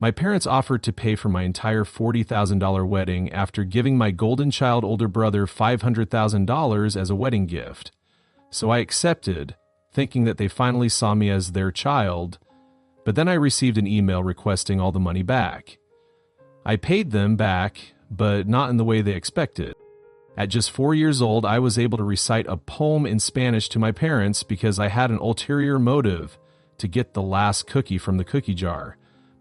My parents offered to pay for my entire $40,000 wedding after giving my golden child older brother $500,000 as a wedding gift. So I accepted, thinking that they finally saw me as their child, but then I received an email requesting all the money back. I paid them back, but not in the way they expected. At just 4 years old, I was able to recite a poem in Spanish to my parents because I had an ulterior motive to get the last cookie from the cookie jar.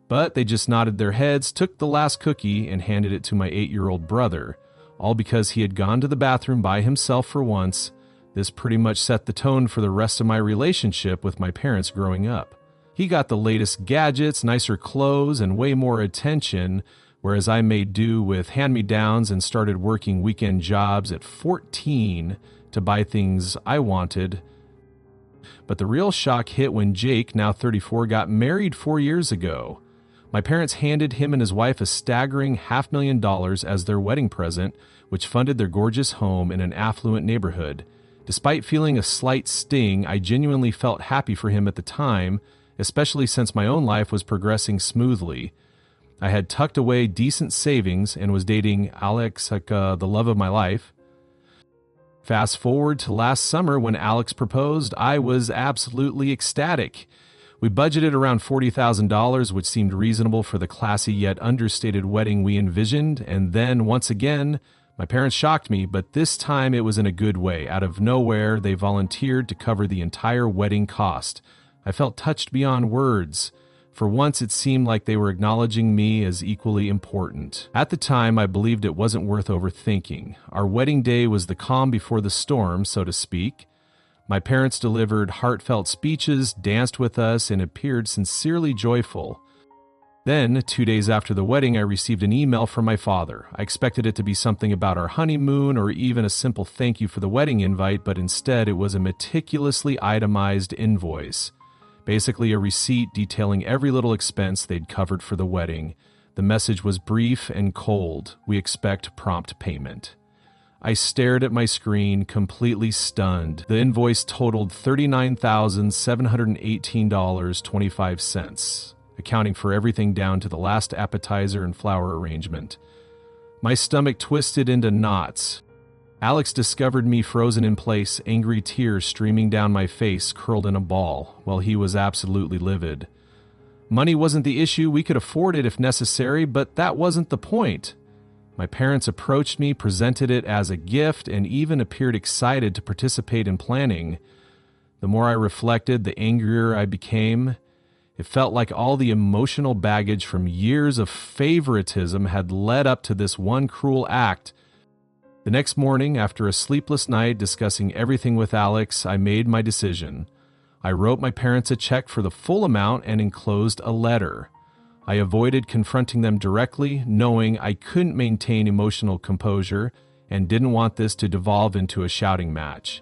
But they just nodded their heads, took the last cookie, and handed it to my 8-year-old brother, all because he had gone to the bathroom by himself for once. This pretty much set the tone for the rest of my relationship with my parents growing up. He got the latest gadgets, nicer clothes, and way more attention, whereas I made do with hand-me-downs and started working weekend jobs at 14 to buy things I wanted. But the real shock hit when Jake, now 34, got married 4 years ago. My parents handed him and his wife a staggering $500,000 as their wedding present, which funded their gorgeous home in an affluent neighborhood. Despite feeling a slight sting, I genuinely felt happy for him at the time, especially since my own life was progressing smoothly. I had tucked away decent savings and was dating Alex like the love of my life. Fast forward to last summer when Alex proposed, I was absolutely ecstatic. We budgeted around $40,000, which seemed reasonable for the classy yet understated wedding we envisioned, and then, once again, my parents shocked me, but this time it was in a good way. Out of nowhere, they volunteered to cover the entire wedding cost. I felt touched beyond words. For once, it seemed like they were acknowledging me as equally important. At the time, I believed it wasn't worth overthinking. Our wedding day was the calm before the storm, so to speak. My parents delivered heartfelt speeches, danced with us, and appeared sincerely joyful. Then, 2 days after the wedding, I received an email from my father. I expected it to be something about our honeymoon or even a simple thank you for the wedding invite, but instead it was a meticulously itemized invoice. Basically a receipt detailing every little expense they'd covered for the wedding. The message was brief and cold. We expect prompt payment. I stared at my screen, completely stunned. The invoice totaled $39,718.25, accounting for everything down to the last appetizer and flower arrangement. My stomach twisted into knots. Alex discovered me frozen in place, angry tears streaming down my face, curled in a ball, while he was absolutely livid. Money wasn't the issue. We could afford it if necessary, but that wasn't the point. My parents approached me, presented it as a gift, and even appeared excited to participate in planning. The more I reflected, the angrier I became. It felt like all the emotional baggage from years of favoritism had led up to this one cruel act. The next morning, after a sleepless night discussing everything with Alex, I made my decision. I wrote my parents a check for the full amount and enclosed a letter. I avoided confronting them directly, knowing I couldn't maintain emotional composure and didn't want this to devolve into a shouting match.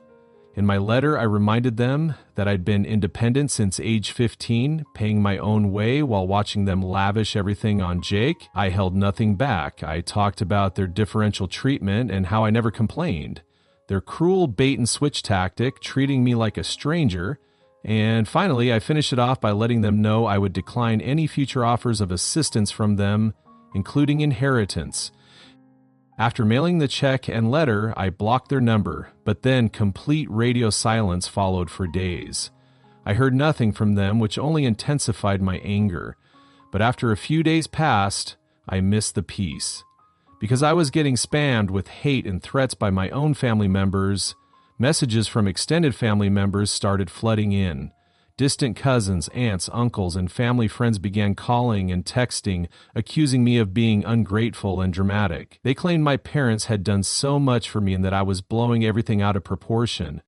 In my letter, I reminded them that I'd been independent since age 15, paying my own way while watching them lavish everything on Jake. I held nothing back. I talked about their differential treatment and how I never complained, their cruel bait-and-switch tactic, treating me like a stranger. And finally, I finished it off by letting them know I would decline any future offers of assistance from them, including inheritance. After mailing the check and letter, I blocked their number, but then complete radio silence followed for days. I heard nothing from them, which only intensified my anger. But after a few days passed, I missed the peace. Because I was getting spammed with hate and threats by my own family members, messages from extended family members started flooding in. Distant cousins, aunts, uncles, and family friends began calling and texting, accusing me of being ungrateful and dramatic. They claimed my parents had done so much for me and that I was blowing everything out of proportion.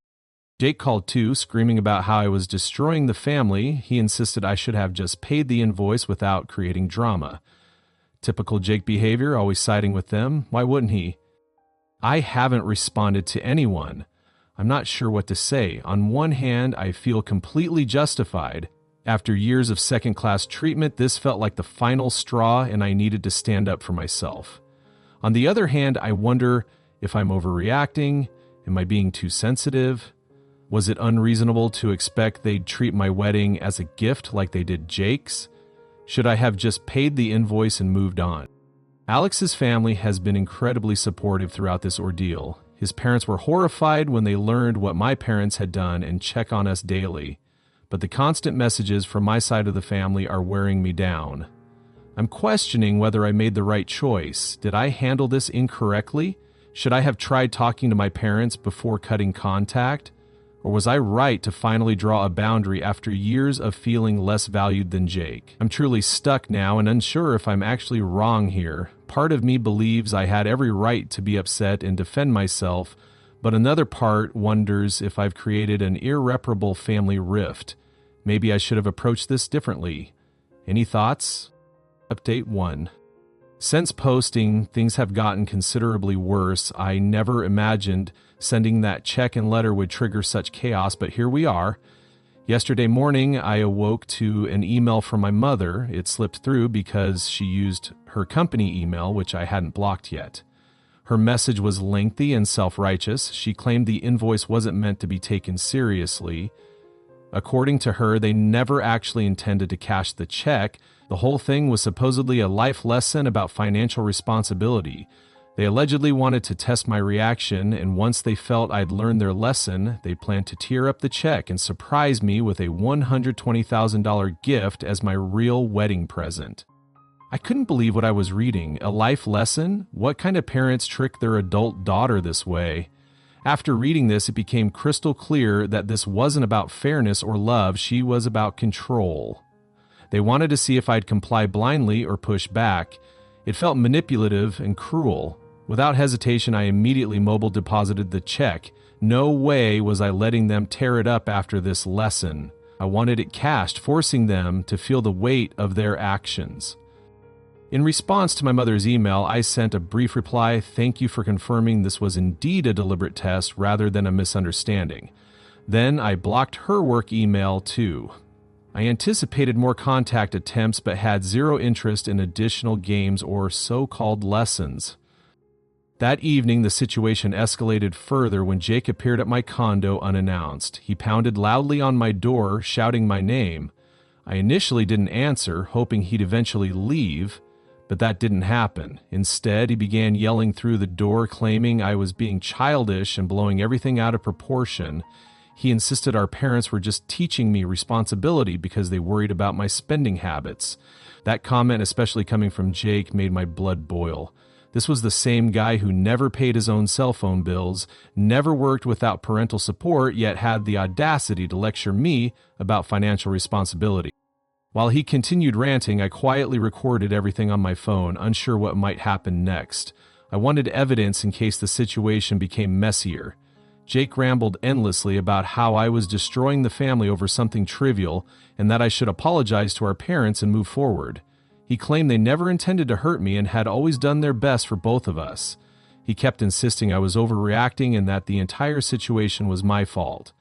Jake called too, screaming about how I was destroying the family. He insisted I should have just paid the invoice without creating drama. Typical Jake behavior, always siding with them. Why wouldn't he? I haven't responded to anyone. I'm not sure what to say. On one hand, I feel completely justified. After years of second-class treatment, this felt like the final straw, and I needed to stand up for myself. On the other hand, I wonder if I'm overreacting. Am I being too sensitive? Was it unreasonable to expect they'd treat my wedding as a gift like they did Jake's? Should I have just paid the invoice and moved on? Alex's family has been incredibly supportive throughout this ordeal. His parents were horrified when they learned what my parents had done and check on us daily. But the constant messages from my side of the family are wearing me down. I'm questioning whether I made the right choice. Did I handle this incorrectly? Should I have tried talking to my parents before cutting contact? Or was I right to finally draw a boundary after years of feeling less valued than Jake? I'm truly stuck now and unsure if I'm actually wrong here. Part of me believes I had every right to be upset and defend myself, but another part wonders if I've created an irreparable family rift. Maybe I should have approached this differently. Any thoughts? Update 1. Since posting, things have gotten considerably worse. I never imagined sending that check and letter would trigger such chaos, but here we are. Yesterday morning, I awoke to an email from my mother. It slipped through because she used her company email, which I hadn't blocked yet. Her message was lengthy and self-righteous. She claimed the invoice wasn't meant to be taken seriously. According to her, they never actually intended to cash the check. The whole thing was supposedly a life lesson about financial responsibility. They allegedly wanted to test my reaction, and once they felt I'd learned their lesson, they planned to tear up the check and surprise me with a $120,000 gift as my real wedding present. I couldn't believe what I was reading. A life lesson? What kind of parents trick their adult daughter this way? After reading this, it became crystal clear that this wasn't about fairness or love. She was about control. They wanted to see if I'd comply blindly or push back. It felt manipulative and cruel. Without hesitation, I immediately mobile deposited the check. No way was I letting them tear it up after this lesson. I wanted it cashed, forcing them to feel the weight of their actions. In response to my mother's email, I sent a brief reply. Thank you for confirming this was indeed a deliberate test rather than a misunderstanding. Then I blocked her work email too. I anticipated more contact attempts but had zero interest in additional games or so-called lessons. That evening, the situation escalated further when Jake appeared at my condo unannounced. He pounded loudly on my door, shouting my name. I initially didn't answer, hoping he'd eventually leave, but that didn't happen. Instead, he began yelling through the door, claiming I was being childish and blowing everything out of proportion. He insisted our parents were just teaching me responsibility because they worried about my spending habits. That comment, especially coming from Jake, made my blood boil. This was the same guy who never paid his own cell phone bills, never worked without parental support, yet had the audacity to lecture me about financial responsibility. While he continued ranting, I quietly recorded everything on my phone, unsure what might happen next. I wanted evidence in case the situation became messier. Jake rambled endlessly about how I was destroying the family over something trivial and that I should apologize to our parents and move forward. He claimed they never intended to hurt me and had always done their best for both of us. He kept insisting I was overreacting and that the entire situation was my fault.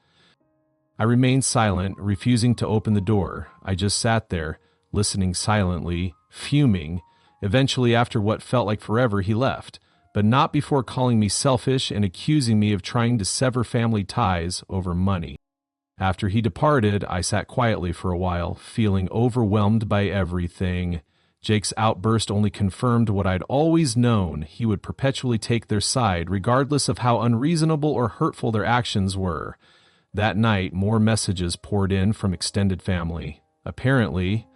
I remained silent, refusing to open the door. I just sat there, listening silently, fuming. Eventually, after what felt like forever, he left, but not before calling me selfish and accusing me of trying to sever family ties over money. After he departed, I sat quietly for a while, feeling overwhelmed by everything. Jake's outburst only confirmed what I'd always known. He would perpetually take their side, regardless of how unreasonable or hurtful their actions were. That night, more messages poured in from extended family. Apparently,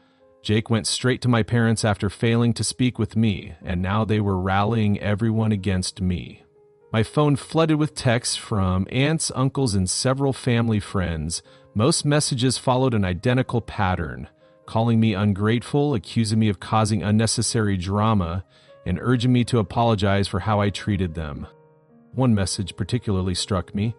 Jake went straight to my parents after failing to speak with me, and now they were rallying everyone against me. My phone flooded with texts from aunts, uncles, and several family friends. Most messages followed an identical pattern, calling me ungrateful, accusing me of causing unnecessary drama, and urging me to apologize for how I treated them. One message particularly struck me,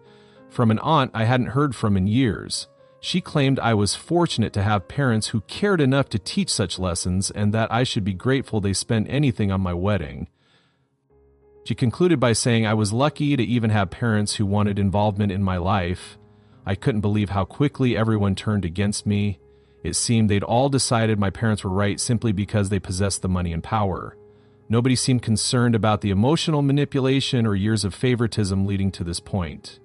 from an aunt I hadn't heard from in years. She claimed I was fortunate to have parents who cared enough to teach such lessons and that I should be grateful they spent anything on my wedding. She concluded by saying I was lucky to even have parents who wanted involvement in my life. I couldn't believe how quickly everyone turned against me. It seemed they'd all decided my parents were right simply because they possessed the money and power. Nobody seemed concerned about the emotional manipulation or years of favoritism leading to this point.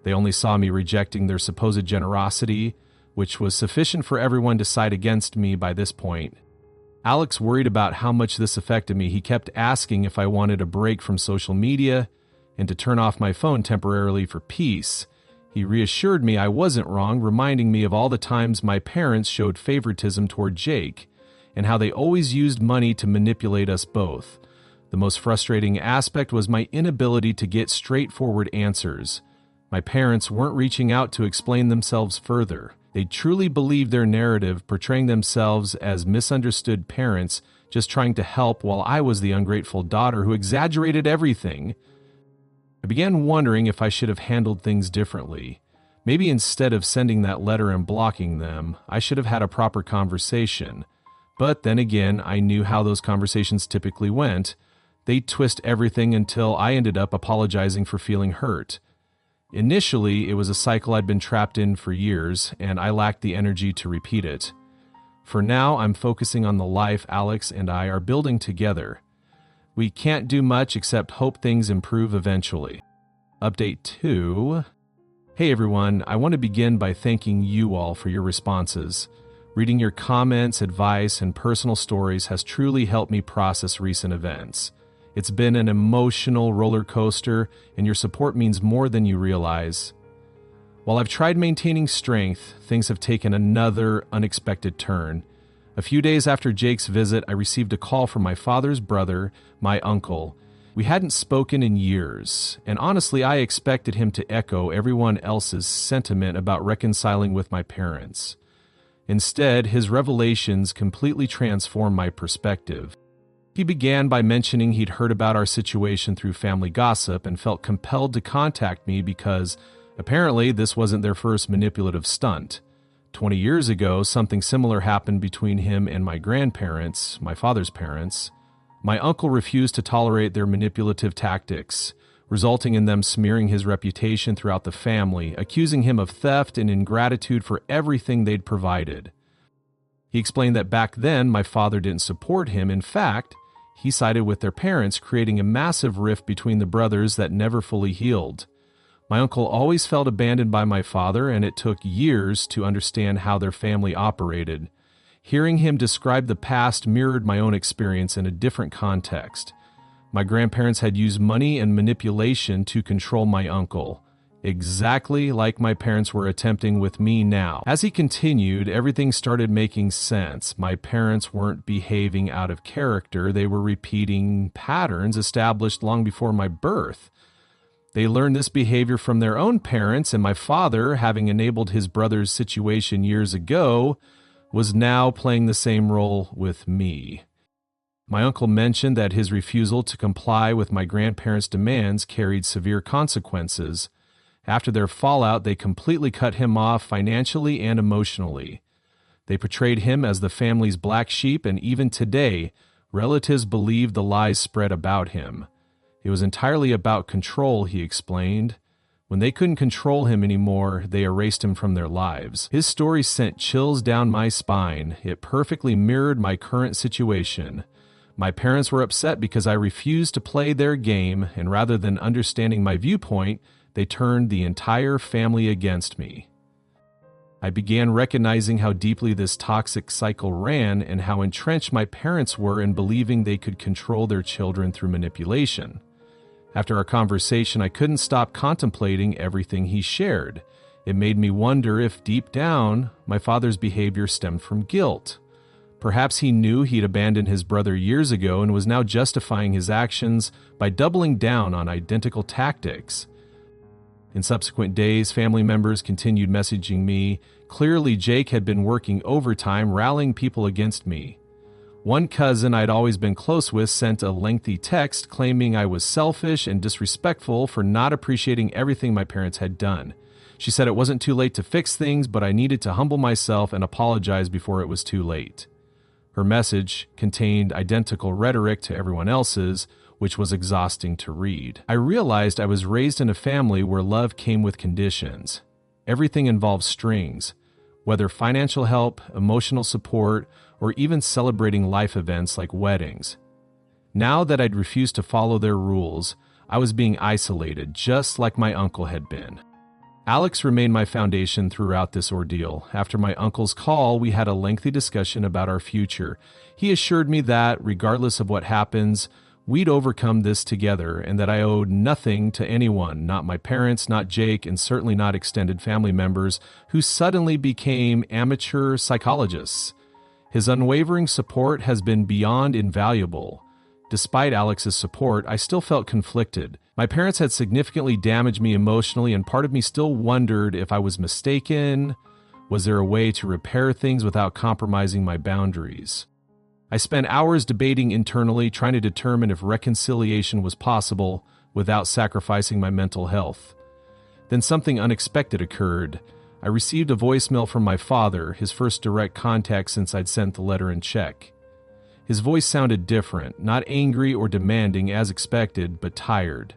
They only saw me rejecting their supposed generosity, which was sufficient for everyone to side against me by this point. Alex worried about how much this affected me. He kept asking if I wanted a break from social media and to turn off my phone temporarily for peace. He reassured me I wasn't wrong, reminding me of all the times my parents showed favoritism toward Jake and how they always used money to manipulate us both. The most frustrating aspect was my inability to get straightforward answers. My parents weren't reaching out to explain themselves further. They truly believed their narrative, portraying themselves as misunderstood parents just trying to help, while I was the ungrateful daughter who exaggerated everything. I began wondering if I should have handled things differently. Maybe instead of sending that letter and blocking them, I should have had a proper conversation. But then again, I knew how those conversations typically went. They'd twist everything until I ended up apologizing for feeling hurt. Initially, it was a cycle I'd been trapped in for years, and I lacked the energy to repeat it. For now, I'm focusing on the life Alex and I are building together. We can't do much except hope things improve eventually. Update 2. Hey everyone, I want to begin by thanking you all for your responses. Reading your comments, advice, and personal stories has truly helped me process recent events. It's been an emotional roller coaster, and your support means more than you realize. While I've tried maintaining strength, things have taken another unexpected turn. A few days after Jake's visit, I received a call from my father's brother, my uncle. We hadn't spoken in years, and honestly, I expected him to echo everyone else's sentiment about reconciling with my parents. Instead, his revelations completely transformed my perspective. He began by mentioning he'd heard about our situation through family gossip and felt compelled to contact me because apparently this wasn't their first manipulative stunt. 20 years ago, something similar happened between him and my grandparents, my father's parents. My uncle refused to tolerate their manipulative tactics, resulting in them smearing his reputation throughout the family, accusing him of theft and ingratitude for everything they'd provided. He explained that back then my father didn't support him. In fact, he sided with their parents, creating a massive rift between the brothers that never fully healed. My uncle always felt abandoned by my father, and it took years to understand how their family operated. Hearing him describe the past mirrored my own experience in a different context. My grandparents had used money and manipulation to control my uncle, exactly like my parents were attempting with me now. As he continued, everything started making sense. My parents weren't behaving out of character. They were repeating patterns established long before my birth. They learned this behavior from their own parents, and my father, having enabled his brother's situation years ago, was now playing the same role with me. My uncle mentioned that his refusal to comply with my grandparents' demands carried severe consequences. After their fallout, they completely cut him off financially and emotionally. They portrayed him as the family's black sheep, and even today, relatives believe the lies spread about him. It was entirely about control, he explained. When they couldn't control him anymore, they erased him from their lives. His story sent chills down my spine. It perfectly mirrored my current situation. My parents were upset because I refused to play their game, and rather than understanding my viewpoint, they turned the entire family against me. I began recognizing how deeply this toxic cycle ran and how entrenched my parents were in believing they could control their children through manipulation. After our conversation, I couldn't stop contemplating everything he shared. It made me wonder if, deep down, my father's behavior stemmed from guilt. Perhaps he knew he'd abandoned his brother years ago and was now justifying his actions by doubling down on identical tactics. In subsequent days, family members continued messaging me. Clearly, Jake had been working overtime, rallying people against me. One cousin I'd always been close with sent a lengthy text claiming I was selfish and disrespectful for not appreciating everything my parents had done. She said it wasn't too late to fix things, but I needed to humble myself and apologize before it was too late. Her message contained identical rhetoric to everyone else's, which was exhausting to read. I realized I was raised in a family where love came with conditions. Everything involved strings, whether financial help, emotional support, or even celebrating life events like weddings. Now that I'd refused to follow their rules, I was being isolated, just like my uncle had been. Alex remained my foundation throughout this ordeal. After my uncle's call, we had a lengthy discussion about our future. He assured me that, regardless of what happens, we'd overcome this together and that I owed nothing to anyone, not my parents, not Jake, and certainly not extended family members who suddenly became amateur psychologists. His unwavering support has been beyond invaluable. Despite Alex's support, I still felt conflicted. My parents had significantly damaged me emotionally, and part of me still wondered if I was mistaken. Was there a way to repair things without compromising my boundaries? I spent hours debating internally, trying to determine if reconciliation was possible without sacrificing my mental health. Then something unexpected occurred. I received a voicemail from my father, his first direct contact since I'd sent the letter in check. His voice sounded different, not angry or demanding as expected, but tired.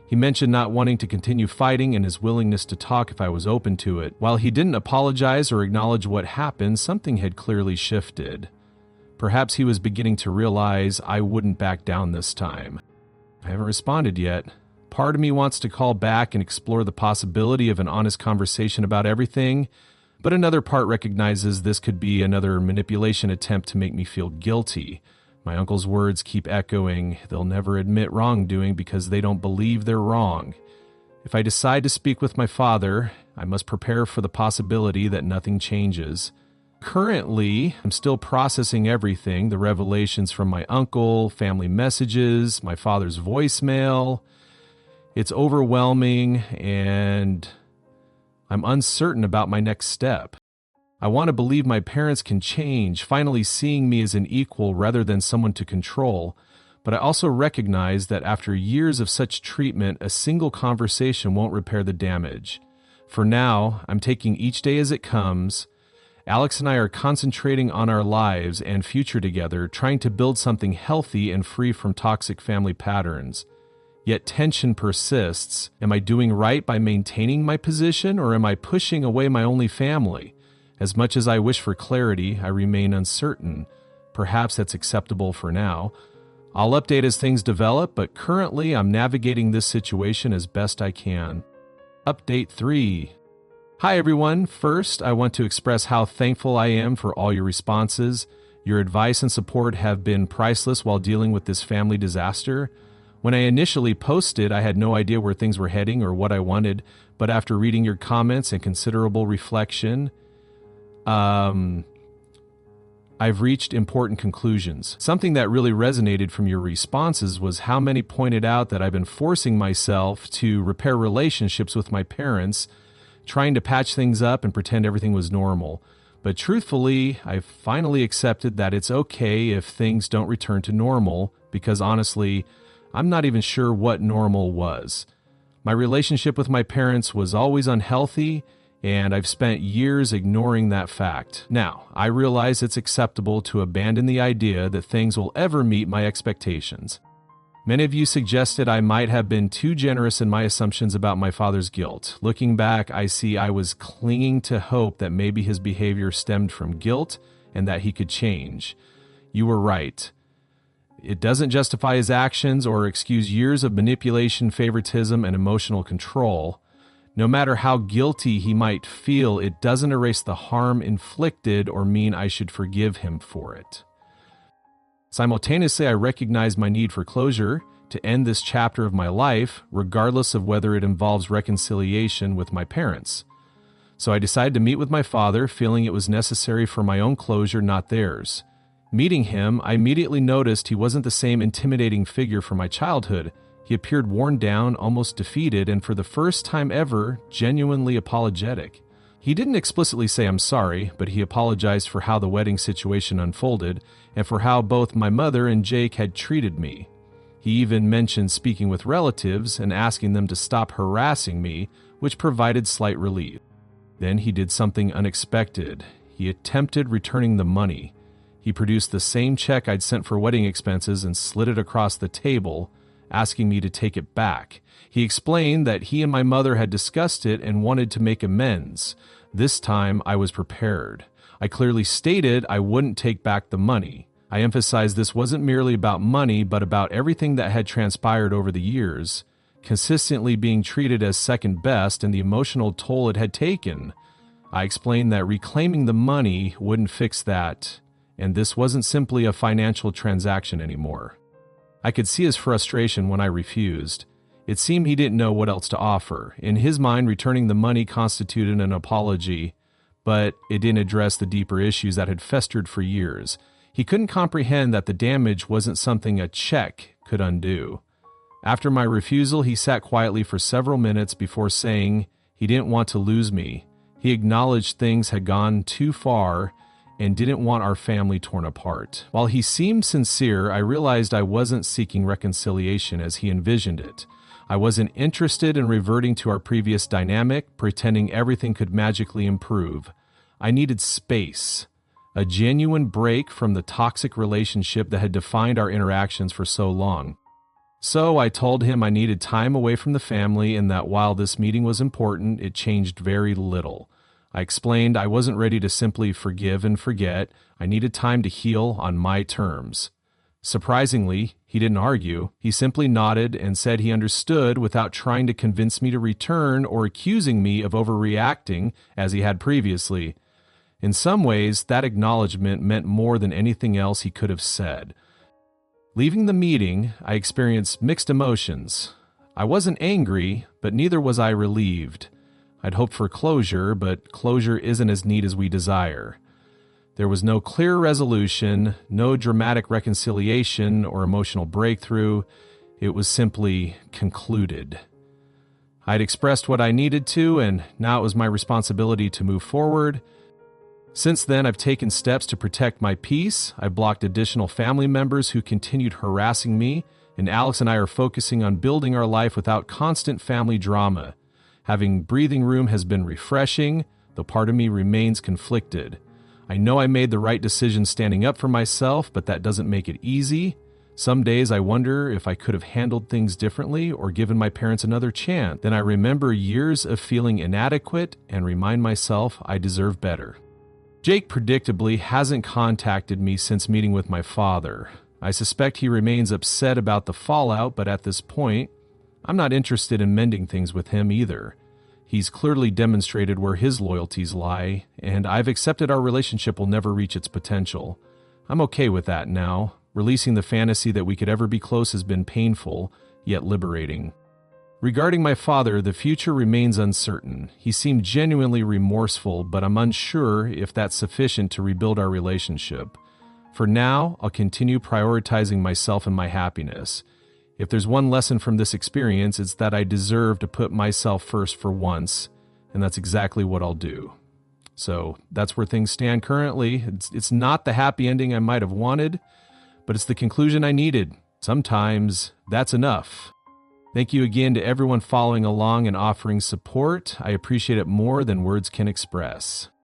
He mentioned not wanting to continue fighting and his willingness to talk if I was open to it. While he didn't apologize or acknowledge what happened, something had clearly shifted. Perhaps he was beginning to realize I wouldn't back down this time. I haven't responded yet. Part of me wants to call back and explore the possibility of an honest conversation about everything, but another part recognizes this could be another manipulation attempt to make me feel guilty. My uncle's words keep echoing, they'll never admit wrongdoing because they don't believe they're wrong. If I decide to speak with my father, I must prepare for the possibility that nothing changes. Currently, I'm still processing everything, the revelations from my uncle, family messages, my father's voicemail. It's overwhelming, and I'm uncertain about my next step. I want to believe my parents can change, finally seeing me as an equal rather than someone to control, but I also recognize that after years of such treatment, a single conversation won't repair the damage. For now, I'm taking each day as it comes. Alex and I are concentrating on our lives and future together, trying to build something healthy and free from toxic family patterns. Yet tension persists. Am I doing right by maintaining my position, or am I pushing away my only family? As much as I wish for clarity, I remain uncertain. Perhaps that's acceptable for now. I'll update as things develop, but currently I'm navigating this situation as best I can. Update 3. Hi everyone. First, I want to express how thankful I am for all your responses. Your advice and support have been priceless while dealing with this family disaster. When I initially posted, I had no idea where things were heading or what I wanted, but after reading your comments and considerable reflection, I've reached important conclusions. Something that really resonated from your responses was how many pointed out that I've been forcing myself to repair relationships with my parents, trying to patch things up and pretend everything was normal. But truthfully, I've finally accepted that it's okay if things don't return to normal, because honestly, I'm not even sure what normal was. My relationship with my parents was always unhealthy, and I've spent years ignoring that fact. Now, I realize it's acceptable to abandon the idea that things will ever meet my expectations. Many of you suggested I might have been too generous in my assumptions about my father's guilt. Looking back, I see I was clinging to hope that maybe his behavior stemmed from guilt and that he could change. You were right. It doesn't justify his actions or excuse years of manipulation, favoritism, and emotional control. No matter how guilty he might feel, it doesn't erase the harm inflicted or mean I should forgive him for it. Simultaneously, I recognize my need for closure to end this chapter of my life, regardless of whether it involves reconciliation with my parents. So I decided to meet with my father, feeling it was necessary for my own closure, not theirs. Meeting him, I immediately noticed he wasn't the same intimidating figure from my childhood. He appeared worn down, almost defeated, and for the first time ever, genuinely apologetic. He didn't explicitly say I'm sorry, but he apologized for how the wedding situation unfolded and for how both my mother and Jake had treated me. He even mentioned speaking with relatives and asking them to stop harassing me, which provided slight relief. Then he did something unexpected. He attempted returning the money. He produced the same check I'd sent for wedding expenses and slid it across the table, asking me to take it back. He explained that he and my mother had discussed it and wanted to make amends. This time, I was prepared. I clearly stated I wouldn't take back the money. I emphasized this wasn't merely about money, but about everything that had transpired over the years. consistently being treated as second best, and the emotional toll it had taken. I explained that reclaiming the money wouldn't fix that, and this wasn't simply a financial transaction anymore. I could see his frustration when I refused. It seemed he didn't know what else to offer. In his mind, returning the money constituted an apology, but it didn't address the deeper issues that had festered for years. He couldn't comprehend that the damage wasn't something a check could undo. After my refusal, he sat quietly for several minutes before saying he didn't want to lose me. He acknowledged things had gone too far and didn't want our family torn apart. While he seemed sincere, I realized I wasn't seeking reconciliation as he envisioned it. I wasn't interested in reverting to our previous dynamic, pretending everything could magically improve. I needed space, a genuine break from the toxic relationship that had defined our interactions for so long. So I told him I needed time away from the family and that while this meeting was important, it changed very little. I explained I wasn't ready to simply forgive and forget. I needed time to heal on my terms. Surprisingly, he didn't argue. He simply nodded and said he understood without trying to convince me to return or accusing me of overreacting as he had previously. In some ways, that acknowledgement meant more than anything else he could have said. Leaving the meeting, I experienced mixed emotions. I wasn't angry, but neither was I relieved. I'd hoped for closure, but closure isn't as neat as we desire. There was no clear resolution, no dramatic reconciliation or emotional breakthrough. It was simply concluded. I'd expressed what I needed to, and now it was my responsibility to move forward. Since then, I've taken steps to protect my peace. I blocked additional family members who continued harassing me, and Alex and I are focusing on building our life without constant family drama. Having breathing room has been refreshing, though part of me remains conflicted. I know I made the right decision standing up for myself, but that doesn't make it easy. Some days I wonder if I could have handled things differently or given my parents another chance. Then I remember years of feeling inadequate and remind myself I deserve better. Jake predictably hasn't contacted me since meeting with my father. I suspect he remains upset about the fallout, but at this point, I'm not interested in mending things with him either. He's clearly demonstrated where his loyalties lie, and I've accepted our relationship will never reach its potential. I'm okay with that now. Releasing the fantasy that we could ever be close has been painful, yet liberating. Regarding my father, the future remains uncertain. He seemed genuinely remorseful, but I'm unsure if that's sufficient to rebuild our relationship. For now, I'll continue prioritizing myself and my happiness. If there's one lesson from this experience, it's that I deserve to put myself first for once, and that's exactly what I'll do. So that's where things stand currently. It's not the happy ending I might have wanted, but it's the conclusion I needed. Sometimes that's enough. Thank you again to everyone following along and offering support. I appreciate it more than words can express.